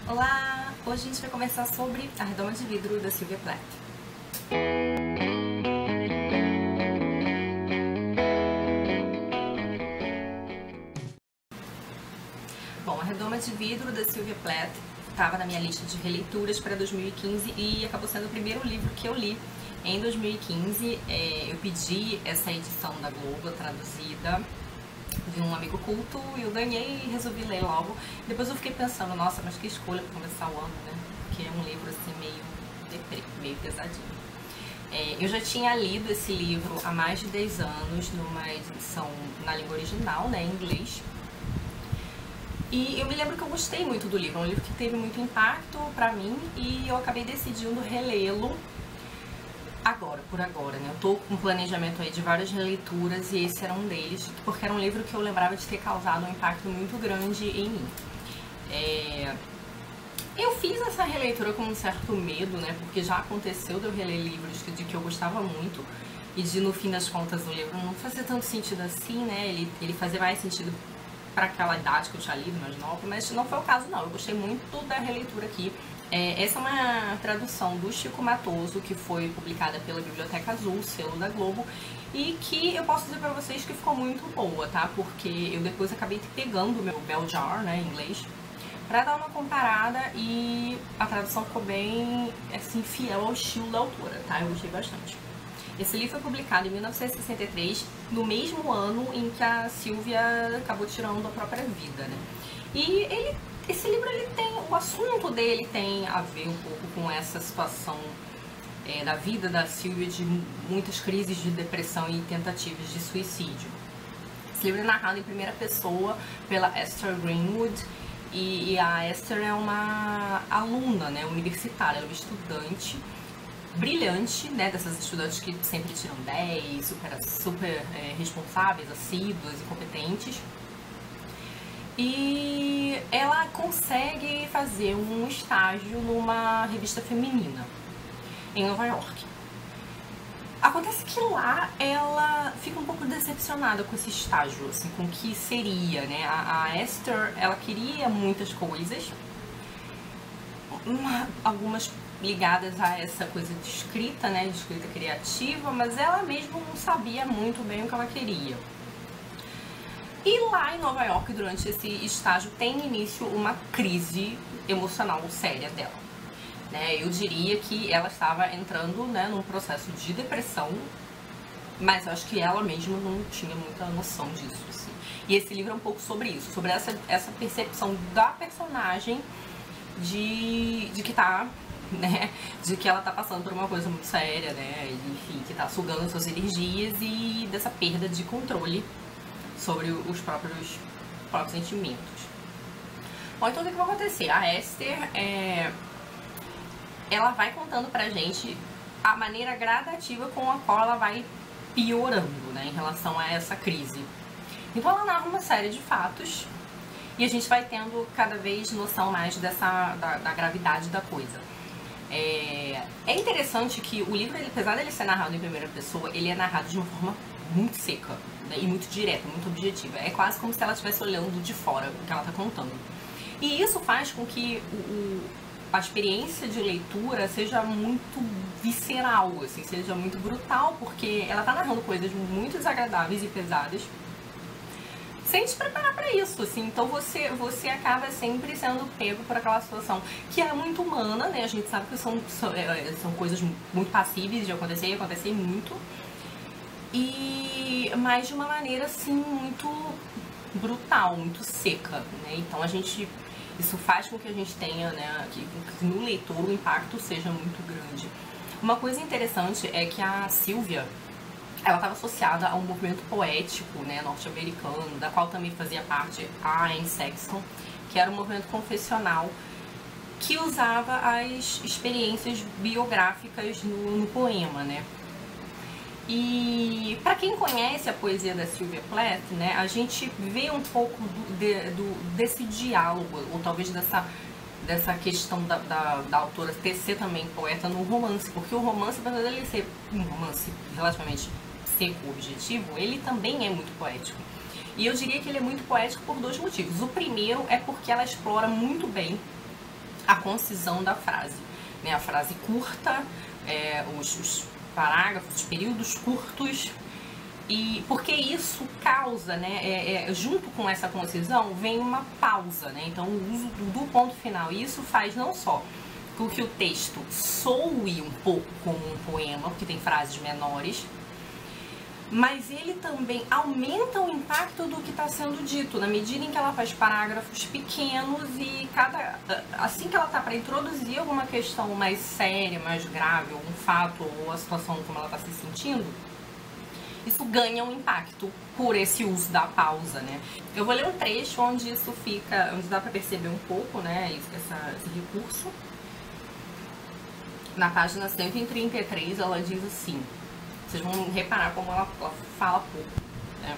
Olá! Hoje a gente vai conversar sobre A Redoma de Vidro, da Sylvia Plath. Bom, A Redoma de Vidro, da Sylvia Plath estava na minha lista de releituras para 2015 e acabou sendo o primeiro livro que eu li em 2015. Eu pedi essa edição da Globo traduzida de um amigo culto e eu ganhei e resolvi ler logo. Depois eu fiquei pensando, nossa, mas que escolha para começar o ano, né? Porque é um livro assim meio deprê, meio pesadinho. Eu já tinha lido esse livro há mais de 10 anos numa edição na língua original, né, em inglês. E eu me lembro que eu gostei muito do livro, é um livro que teve muito impacto pra mim e eu acabei decidindo relê-lo por agora, né? Eu tô com um planejamento aí de várias releituras e esse era um deles, porque era um livro que eu lembrava de ter causado um impacto muito grande em mim. Eu fiz essa releitura com um certo medo, né? Porque já aconteceu de eu reler livros de que eu gostava muito e de, no fim das contas, o livro não fazia tanto sentido assim, né? Ele fazia mais sentido para aquela idade que eu tinha lido, mais nova, mas não foi o caso não. Eu gostei muito da releitura aqui. Essa é uma tradução do Chico Matoso, que foi publicada pela Biblioteca Azul, selo da Globo, e que eu posso dizer pra vocês que ficou muito boa, tá? Porque eu depois acabei pegando o meu Bell Jar, né, em inglês, pra dar uma comparada e a tradução ficou bem, assim, fiel ao estilo da autora, tá? Eu gostei bastante. Esse livro foi publicado em 1963, no mesmo ano em que a Sylvia acabou tirando a própria vida, né? E esse livro, o assunto dele tem a ver um pouco com essa situação da vida da Sylvia, de muitas crises de depressão e tentativas de suicídio. Esse livro é narrado em primeira pessoa pela Esther Greenwood, e a Esther é uma aluna, né, universitária, ela é uma estudante brilhante, né, dessas estudantes que sempre tiram 10, super responsáveis, assíduas e competentes. E ela consegue fazer um estágio numa revista feminina em Nova York. Acontece que lá ela fica um pouco decepcionada com esse estágio, assim, com o que seria, né? A Esther, ela queria muitas coisas, algumas ligadas a essa coisa de escrita, né, de escrita criativa, mas ela mesma não sabia muito bem o que ela queria. E lá em Nova York, durante esse estágio, tem início uma crise emocional séria dela, né? Eu diria que ela estava entrando, né, num processo de depressão, mas eu acho que ela mesma não tinha muita noção disso, assim. E esse livro é um pouco sobre isso, sobre essa percepção da personagem de que tá, né, de que ela tá passando por uma coisa muito séria, né, enfim, que tá sugando suas energias e dessa perda de controle sobre os próprios sentimentos. Bom, então o que vai acontecer? A Esther, ela vai contando pra gente a maneira gradativa com a qual ela vai piorando, né, em relação a essa crise. Então ela narra uma série de fatos e a gente vai tendo cada vez noção mais da gravidade da coisa. É interessante que o livro, apesar dele ser narrado em primeira pessoa, ele é narrado de uma forma muito seca, né, e muito direta, muito objetiva. É quase como se ela estivesse olhando de fora o que ela está contando. E isso faz com que a experiência de leitura seja muito visceral, assim, seja muito brutal, porque ela está narrando coisas muito desagradáveis e pesadas sem te preparar para isso, assim. Então você acaba sempre sendo pego por aquela situação que é muito humana, né? A gente sabe que são coisas muito passíveis de acontecer e acontecer muito. Mas de uma maneira, assim, muito brutal, muito seca, né? Então isso faz com que a gente tenha, né, que no leitor o impacto seja muito grande. Uma coisa interessante é que a Sylvia, ela estava associada a um movimento poético, né, norte-americano, da qual também fazia parte a Anne Sexton, que era um movimento confessional que usava as experiências biográficas no poema, né? E para quem conhece a poesia da Sylvia Plath, né, a gente vê um pouco desse diálogo, ou talvez dessa questão da autora ser também poeta no romance, porque o romance, apesar dele ser um romance relativamente seco, objetivo, ele também é muito poético. E eu diria que ele é muito poético por dois motivos. O primeiro é porque ela explora muito bem a concisão da frase, né? A frase curta, os parágrafos, os períodos curtos. E porque isso causa, né, junto com essa concisão, vem uma pausa, né? Então, o uso do ponto final. E isso faz não só com que o texto soe um pouco como um poema, porque tem frases menores, mas ele também aumenta o impacto do que está sendo dito, na medida em que ela faz parágrafos pequenos e assim que ela está para introduzir alguma questão mais séria, mais grave, algum fato ou a situação como ela está se sentindo, isso ganha um impacto por esse uso da pausa, né? Eu vou ler um trecho onde isso fica, onde dá para perceber um pouco, né, esse recurso. Na página 133, ela diz assim, vocês vão reparar como ela fala pouco, né?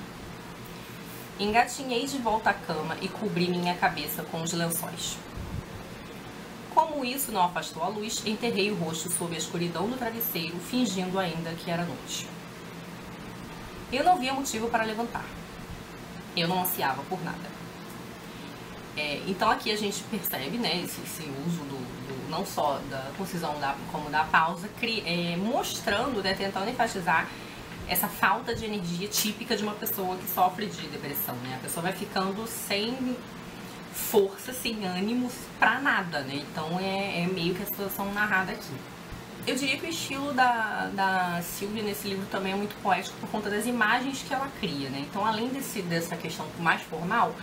Engatinhei de volta à cama e cobri minha cabeça com os lençóis. Como isso não afastou a luz, enterrei o rosto sob a escuridão do travesseiro, fingindo ainda que era noite. Eu não via motivo para levantar. Eu não ansiava por nada. Então aqui a gente percebe, né, esse uso não só da concisão como da pausa, mostrando, né, tentando enfatizar essa falta de energia típica de uma pessoa que sofre de depressão, né? A pessoa vai ficando sem força, sem ânimo pra nada, né? Então é meio que a situação narrada aqui. Eu diria que o estilo da Sylvia nesse livro também é muito poético por conta das imagens que ela cria, né? Então, além dessa questão mais formal,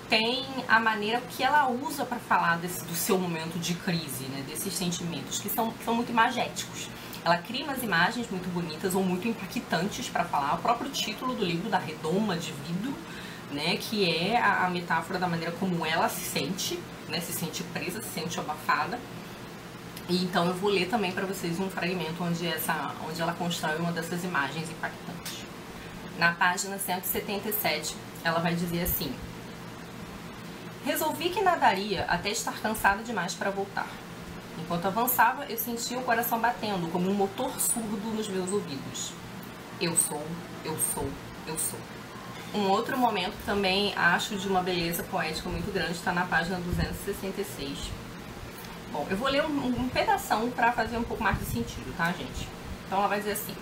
tem a maneira que ela usa para falar do seu momento de crise, né? Desses sentimentos, que são muito imagéticos. Ela cria umas imagens muito bonitas ou muito impactantes para falar. O próprio título do livro, da redoma de vidro, né? Que é a metáfora da maneira como ela se sente, né? Se sente presa, se sente abafada. E então eu vou ler também para vocês um fragmento onde ela constrói uma dessas imagens impactantes. Na página 177, ela vai dizer assim: resolvi que nadaria até estar cansada demais para voltar. Enquanto avançava, eu sentia o coração batendo como um motor surdo nos meus ouvidos. Eu sou, eu sou, eu sou. Um outro momento também acho de uma beleza poética muito grande, está na página 266. Bom, eu vou ler um pedação para fazer um pouco mais de sentido, tá, gente? Então ela vai dizer assim: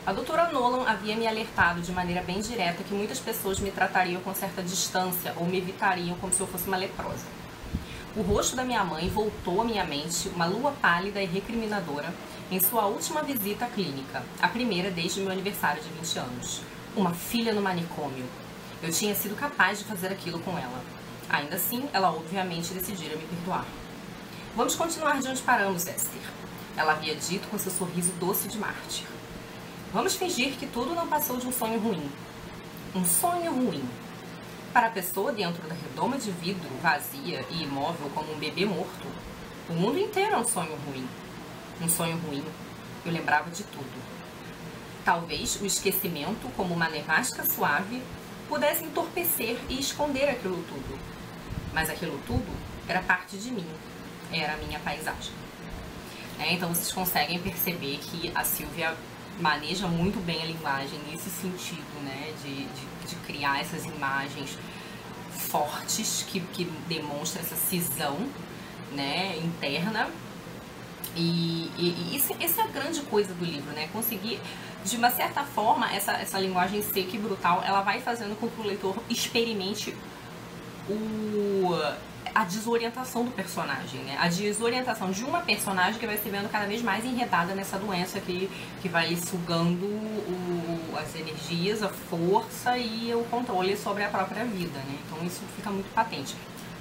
a doutora Nolan havia me alertado de maneira bem direta que muitas pessoas me tratariam com certa distância ou me evitariam como se eu fosse uma leprosa. O rosto da minha mãe voltou à minha mente, uma lua pálida e recriminadora, em sua última visita à clínica, a primeira desde meu aniversário de 20 anos. Uma filha no manicômio. Eu tinha sido capaz de fazer aquilo com ela. Ainda assim, ela obviamente decidira me perdoar. Vamos continuar de onde paramos, Esther, ela havia dito com seu sorriso doce de mártir. Vamos fingir que tudo não passou de um sonho ruim. Um sonho ruim. Para a pessoa dentro da redoma de vidro, vazia e imóvel como um bebê morto, o mundo inteiro é um sonho ruim. Um sonho ruim. Eu lembrava de tudo. Talvez o esquecimento, como uma nevasca suave, pudesse entorpecer e esconder aquilo tudo. Mas aquilo tudo era parte de mim. Era a minha paisagem. Então vocês conseguem perceber que a Sylvia maneja muito bem a linguagem nesse sentido, né? De criar essas imagens fortes que demonstram essa cisão, né, interna. E essa é a grande coisa do livro, né? Conseguir, de uma certa forma, essa linguagem seca e brutal, ela vai fazendo com que o leitor experimente a desorientação do personagem, né? A desorientação de uma personagem que vai se vendo cada vez mais enredada nessa doença que vai lhe sugando as energias, a força e o controle sobre a própria vida, né? Então isso fica muito patente.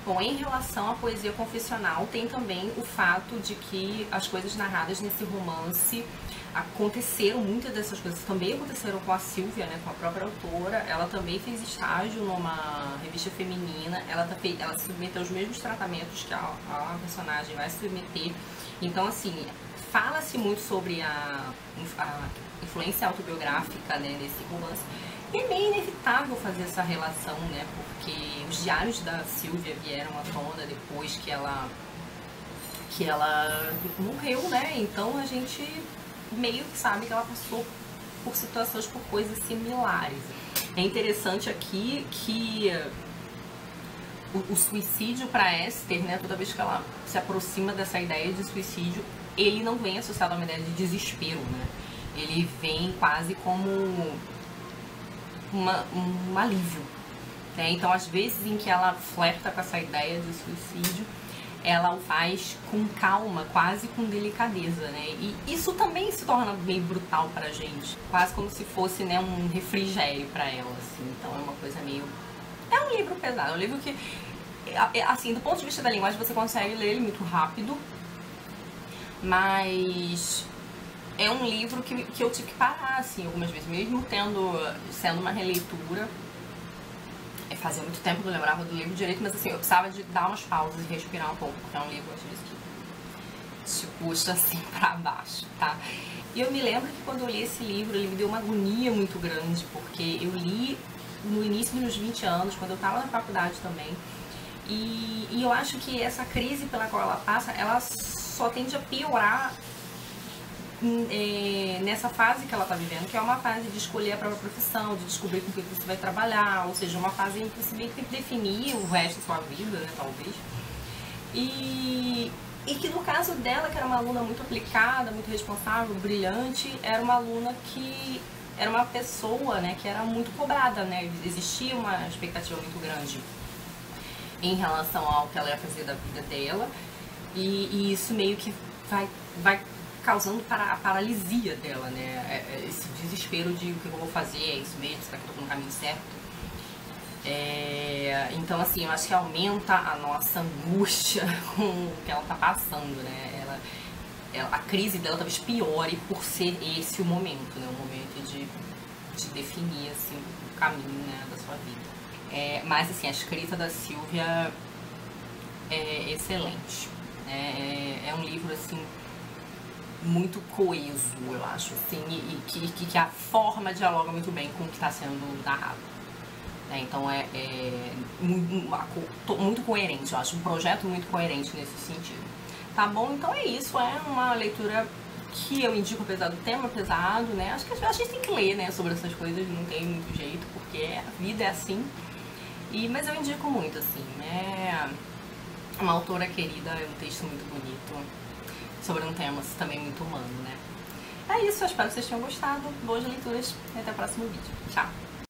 Bom, em relação à poesia confessional, tem também o fato de que as coisas narradas nesse romance aconteceram, muitas dessas coisas também aconteceram com a Sylvia, né, com a própria autora. Ela também fez estágio numa revista feminina, ela se submeteu aos mesmos tratamentos que a personagem vai se submeter. Então, assim, fala-se muito sobre a influência autobiográfica, né, nesse romance. E é meio inevitável fazer essa relação, né, porque os diários da Sylvia vieram à tona depois que ela morreu, né, então a gente meio que sabe que ela passou por situações, por coisas similares. É interessante aqui que o suicídio para Esther, né, toda vez que ela se aproxima dessa ideia de suicídio, ele não vem associado a uma ideia de desespero, né? Ele vem quase como um alívio, né? Então, às vezes em que ela flerta com essa ideia de suicídio, ela o faz com calma, quase com delicadeza, né? E isso também se torna meio brutal pra gente, quase como se fosse, né, um refrigério pra ela, assim. Então é uma coisa meio... É um livro pesado, é um livro que, assim, do ponto de vista da linguagem, você consegue ler ele muito rápido, mas é um livro que eu tive que parar, assim, algumas vezes, mesmo sendo uma releitura. Fazia muito tempo que eu lembrava do livro direito, mas assim, eu precisava de dar umas pausas e respirar um pouco, porque é um livro, às vezes, que te puxa assim pra baixo, tá? E eu me lembro que quando eu li esse livro, ele me deu uma agonia muito grande, porque eu li no início dos meus 20 anos, quando eu tava na faculdade também, e eu acho que essa crise pela qual ela passa, ela só tende a piorar nessa fase que ela está vivendo, que é uma fase de escolher a própria profissão, de descobrir com o que você vai trabalhar, ou seja, uma fase em que você tem que definir o resto da sua vida, né, talvez. E que no caso dela, que era uma aluna muito aplicada, muito responsável, brilhante, era uma aluna que era uma pessoa, né, que era muito cobrada, né, existia uma expectativa muito grande em relação ao que ela ia fazer da vida dela, e isso meio que vai causando a paralisia dela, né? Esse desespero de o que eu vou fazer, é isso mesmo, será que eu tô no caminho certo? Então, assim, eu acho que aumenta a nossa angústia com o que ela tá passando, né? A crise dela talvez piore por ser esse o momento, né? O momento de definir, assim, o caminho, né, da sua vida. Mas, assim, a escrita da Silvia é excelente. É um livro, assim, muito coeso, eu acho, assim, e que a forma dialoga muito bem com o que está sendo narrado. Então muito coerente, eu acho, um projeto muito coerente nesse sentido. Tá bom? Então é isso, é uma leitura que eu indico, apesar do tema pesado, né? Acho que a gente tem que ler, né, sobre essas coisas, não tem muito jeito, porque a vida é assim. Mas eu indico muito, assim, é uma autora querida, é um texto muito bonito, sobre um tema também muito humano, né? É isso, eu espero que vocês tenham gostado. Boas leituras e até o próximo vídeo. Tchau!